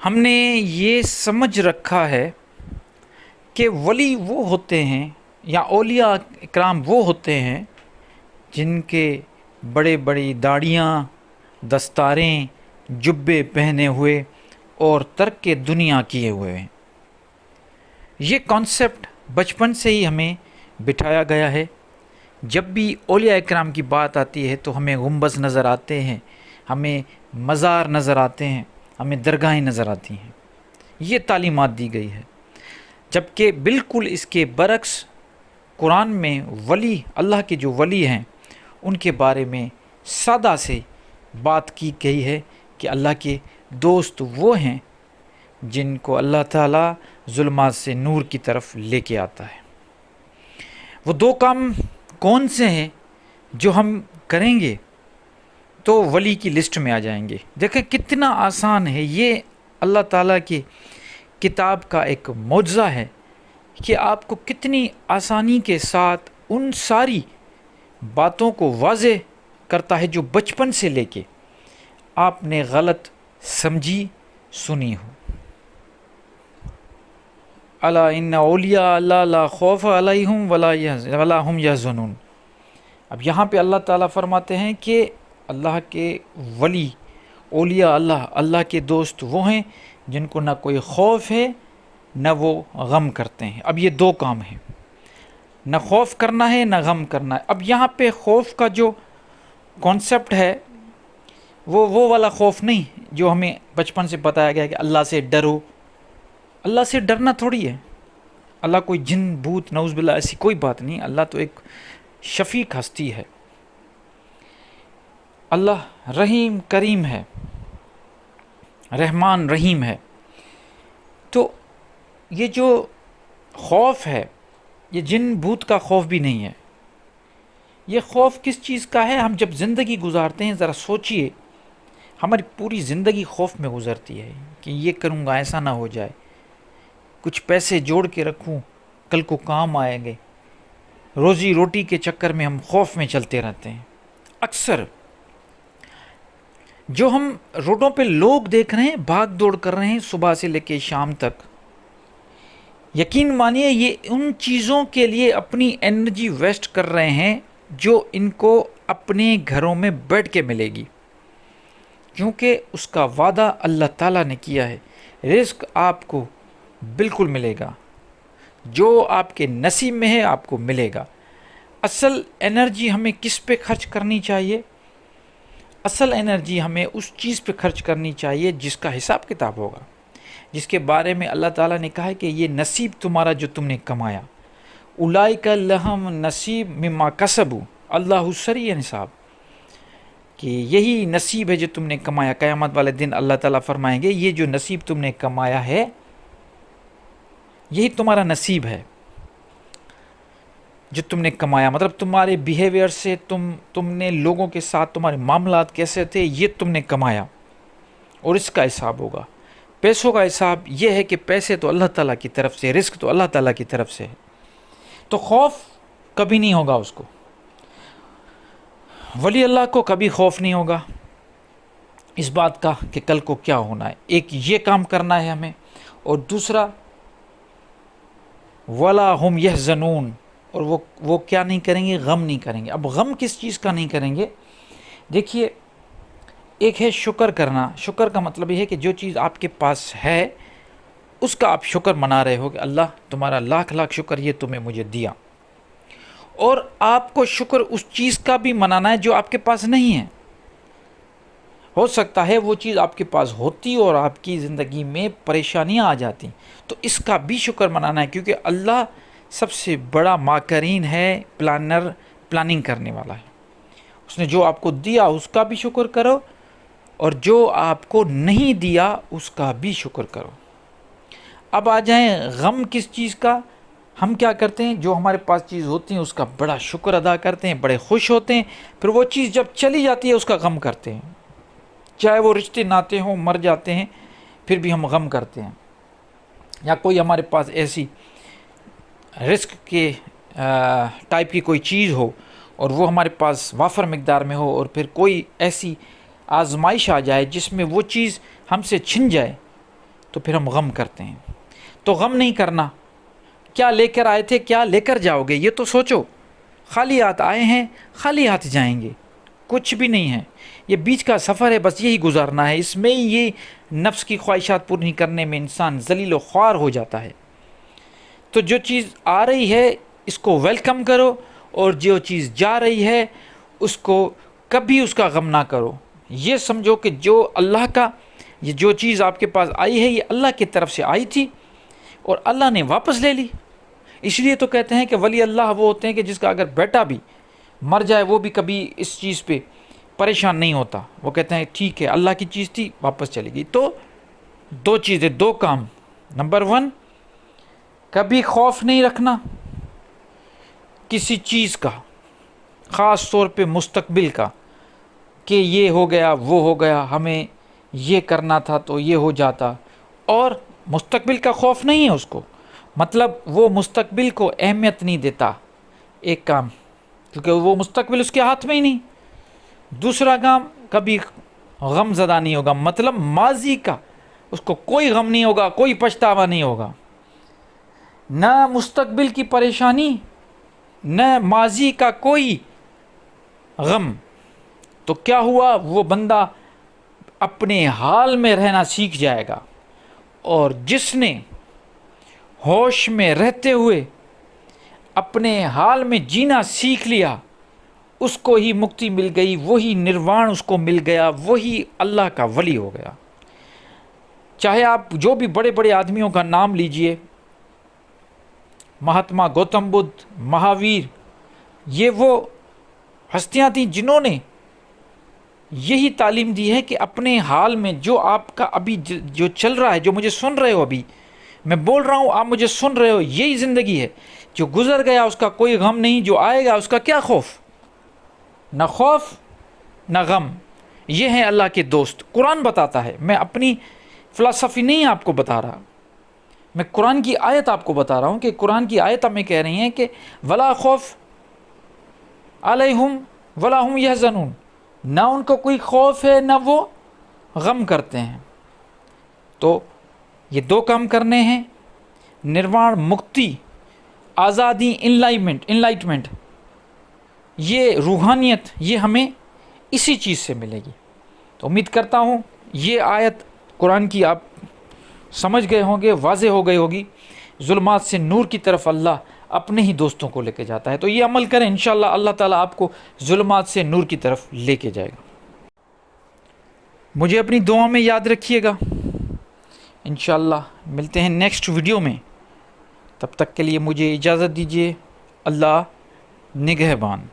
ہم نے یہ سمجھ رکھا ہے کہ ولی وہ ہوتے ہیں یا اولیاء اکرام وہ ہوتے ہیں جن کے بڑے بڑی داڑھیاں، دستاریں، جبے پہنے ہوئے اور ترک دنیا کیے ہوئے ہیں۔ یہ کانسیپٹ بچپن سے ہی ہمیں بٹھایا گیا ہے۔ جب بھی اولیاء اکرام کی بات آتی ہے تو ہمیں گنبد نظر آتے ہیں، ہمیں مزار نظر آتے ہیں، ہمیں درگاہیں نظر آتی ہیں۔ یہ تعلیمات دی گئی ہے، جبکہ بالکل اس کے برعکس قرآن میں ولی، اللہ کے جو ولی ہیں ان کے بارے میں سادہ سے بات کی گئی ہے کہ اللہ کے دوست وہ ہیں جن کو اللہ تعالیٰ ظلمات سے نور کی طرف لے کے آتا ہے۔ وہ دو کام کون سے ہیں جو ہم کریں گے تو ولی کی لسٹ میں آ جائیں گے؟ دیکھیں کتنا آسان ہے، یہ اللہ تعالیٰ کی کتاب کا ایک معجزہ ہے کہ آپ کو کتنی آسانی کے ساتھ ان ساری باتوں کو واضح کرتا ہے جو بچپن سے لے کے آپ نے غلط سمجھی سنی ہو۔ الا ان اولیاء اللہ لا خوف علیہم ولا هم یحزنون۔ اب یہاں پہ اللہ تعالیٰ فرماتے ہیں کہ اللہ کے ولی، اولیاء اللہ کے دوست وہ ہیں جن کو نہ کوئی خوف ہے نہ وہ غم کرتے ہیں۔ اب یہ دو کام ہیں، نہ خوف کرنا ہے نہ غم کرنا ہے۔ اب یہاں پہ خوف کا جو کانسیپٹ ہے وہ والا خوف نہیں جو ہمیں بچپن سے بتایا گیا کہ اللہ سے ڈرو۔ اللہ سے ڈرنا تھوڑی ہے، اللہ کوئی جن بھوت نعوذ باللہ ایسی کوئی بات نہیں۔ اللہ تو ایک شفیق ہستی ہے، اللہ رحیم کریم ہے، رحمان رحیم ہے۔ تو یہ جو خوف ہے یہ جن بھوت کا خوف بھی نہیں ہے۔ یہ خوف کس چیز کا ہے؟ ہم جب زندگی گزارتے ہیں ذرا سوچئے، ہماری پوری زندگی خوف میں گزرتی ہے کہ یہ کروں گا ایسا نہ ہو جائے، کچھ پیسے جوڑ کے رکھوں کل کو کام آئیں گے۔ روزی روٹی کے چکر میں ہم خوف میں چلتے رہتے ہیں۔ اکثر جو ہم روڈوں پہ لوگ دیکھ رہے ہیں بھاگ دوڑ کر رہے ہیں صبح سے لے کے شام تک، یقین مانیے یہ ان چیزوں کے لیے اپنی انرجی ویسٹ کر رہے ہیں جو ان کو اپنے گھروں میں بیٹھ کے ملے گی، کیونکہ اس کا وعدہ اللہ تعالیٰ نے کیا ہے۔ رزق آپ کو بالکل ملے گا، جو آپ کے نصیب میں ہے آپ کو ملے گا۔ اصل انرجی ہمیں کس پہ خرچ کرنی چاہیے؟ اصل انرجی ہمیں اس چیز پہ خرچ کرنی چاہیے جس کا حساب کتاب ہوگا، جس کے بارے میں اللہ تعالیٰ نے کہا ہے کہ یہ نصیب تمہارا جو تم نے کمایا، اولئک لہم نصیب مما کسبوا اللہ سریع حساب، کہ یہی نصیب ہے جو تم نے کمایا۔ قیامت والے دن اللہ تعالیٰ فرمائیں گے یہ جو نصیب تم نے کمایا ہے یہی تمہارا نصیب ہے جو تم نے کمایا، مطلب تمہارے بیہیویئر سے تم نے لوگوں کے ساتھ تمہارے معاملات کیسے تھے یہ تم نے کمایا، اور اس کا حساب ہوگا۔ پیسوں کا حساب یہ ہے کہ پیسے تو اللہ تعالیٰ کی طرف سے، رزق تو اللہ تعالیٰ کی طرف سے ہے، تو خوف کبھی نہیں ہوگا اس کو۔ ولی اللہ کو کبھی خوف نہیں ہوگا اس بات کا کہ کل کو کیا ہونا ہے۔ ایک یہ کام کرنا ہے ہمیں، اور دوسرا ولا ہم یحزنون، اور وہ کیا نہیں کریں گے؟ غم نہیں کریں گے۔ اب غم کس چیز کا نہیں کریں گے؟ دیکھیے، ایک ہے شکر کرنا۔ شکر کا مطلب یہ ہے کہ جو چیز آپ کے پاس ہے اس کا آپ شکر منا رہے ہو کہ اللہ تمہارا لاکھ لاکھ شکر یہ تمہیں مجھے دیا، اور آپ کو شکر اس چیز کا بھی منانا ہے جو آپ کے پاس نہیں ہے۔ ہو سکتا ہے وہ چیز آپ کے پاس ہوتی اور آپ کی زندگی میں پریشانیاں آ جاتی، تو اس کا بھی شکر منانا ہے، کیونکہ اللہ سب سے بڑا ماکرین ہے، پلاننگ کرنے والا ہے۔ اس نے جو آپ کو دیا اس کا بھی شکر کرو، اور جو آپ کو نہیں دیا اس کا بھی شکر کرو۔ اب آ جائیں غم کس چیز کا۔ ہم کیا کرتے ہیں؟ جو ہمارے پاس چیز ہوتی ہیں اس کا بڑا شکر ادا کرتے ہیں، بڑے خوش ہوتے ہیں، پھر وہ چیز جب چلی جاتی ہے اس کا غم کرتے ہیں، چاہے وہ رشتے ناتے ہوں، مر جاتے ہیں پھر بھی ہم غم کرتے ہیں۔ یا کوئی ہمارے پاس ایسی رزق کے ٹائپ کی کوئی چیز ہو اور وہ ہمارے پاس وافر مقدار میں ہو، اور پھر کوئی ایسی آزمائش آ جائے جس میں وہ چیز ہم سے چھن جائے، تو پھر ہم غم کرتے ہیں. تو غم نہیں کرنا. کیا لے کر آئے تھے، کیا لے کر جاؤ گے، یہ تو سوچو. خالی ہاتھ آئے ہیں، خالی ہاتھ جائیں گے، کچھ بھی نہیں ہے. یہ بیچ کا سفر ہے، بس یہی گزارنا ہے. اس میں یہ نفس کی خواہشات پوری کرنے میں انسان ذلیل و خوار ہو جاتا ہے. تو جو چیز آ رہی ہے اس کو ویلکم کرو، اور جو چیز جا رہی ہے اس کو کبھی اس کا غم نہ کرو. یہ سمجھو کہ جو اللہ کا، یہ جو چیز آپ کے پاس آئی ہے یہ اللہ کی طرف سے آئی تھی اور اللہ نے واپس لے لی. اس لیے تو کہتے ہیں کہ ولی اللہ وہ ہوتے ہیں کہ جس کا اگر بیٹا بھی مر جائے وہ بھی کبھی اس چیز پہ پریشان نہیں ہوتا. وہ کہتے ہیں ٹھیک ہے اللہ کی چیز تھی واپس چلے گی. تو دو چیزیں، دو کام. نمبر 1، کبھی خوف نہیں رکھنا کسی چیز کا، خاص طور پہ مستقبل کا، کہ یہ ہو گیا وہ ہو گیا، ہمیں یہ کرنا تھا تو یہ ہو جاتا. اور مستقبل کا خوف نہیں ہے اس کو، مطلب وہ مستقبل کو اہمیت نہیں دیتا ایک کام، کیونکہ وہ مستقبل اس کے ہاتھ میں ہی نہیں. دوسرا کام، کبھی غم زدہ نہیں ہوگا، مطلب ماضی کا اس کو کوئی غم نہیں ہوگا، کوئی پچھتاوا نہیں ہوگا، نہ مستقبل کی پریشانی نہ ماضی کا کوئی غم. تو کیا ہوا، وہ بندہ اپنے حال میں رہنا سیکھ جائے گا. اور جس نے ہوش میں رہتے ہوئے اپنے حال میں جینا سیکھ لیا اس کو ہی مکتی مل گئی، وہی نروان اس کو مل گیا، وہی اللہ کا ولی ہو گیا. چاہے آپ جو بھی بڑے بڑے آدمیوں کا نام لیجئے، مہاتما گوتم بدھ، مہاویر، یہ وہ ہستیاں تھیں جنہوں نے یہی تعلیم دی ہے کہ اپنے حال میں جو آپ کا ابھی جو چل رہا ہے، جو مجھے سن رہے ہو، ابھی میں بول رہا ہوں آپ مجھے سن رہے ہو، یہی زندگی ہے. جو گزر گیا اس کا کوئی غم نہیں، جو آئے گا اس کا کیا خوف، نہ خوف نہ غم. یہ ہیں اللہ کے دوست. قرآن بتاتا ہے، میں اپنی فلسفی نہیں آپ کو بتا رہا، میں قرآن کی آیت آپ کو بتا رہا ہوں کہ قرآن کی آیت ہمیں کہہ رہی ہیں کہ ولا خوف علیہم ولا ہم یحزنون، نہ ان کو کوئی خوف ہے نہ وہ غم کرتے ہیں. تو یہ دو کام کرنے ہیں، نروان، مکتی، آزادی، انلائٹمنٹ، یہ روحانیت، یہ ہمیں اسی چیز سے ملے گی. تو امید کرتا ہوں یہ آیت قرآن کی آپ سمجھ گئے ہوں گے، واضح ہو گئی ہوگی. ظلمات سے نور کی طرف اللہ اپنے ہی دوستوں کو لے کے جاتا ہے. تو یہ عمل کریں، انشاءاللہ اللہ تعالیٰ آپ کو ظلمات سے نور کی طرف لے کے جائے گا. مجھے اپنی دعا میں یاد رکھیے گا. انشاءاللہ ملتے ہیں نیکسٹ ویڈیو میں. تب تک کے لیے مجھے اجازت دیجیے. اللہ نگہبان.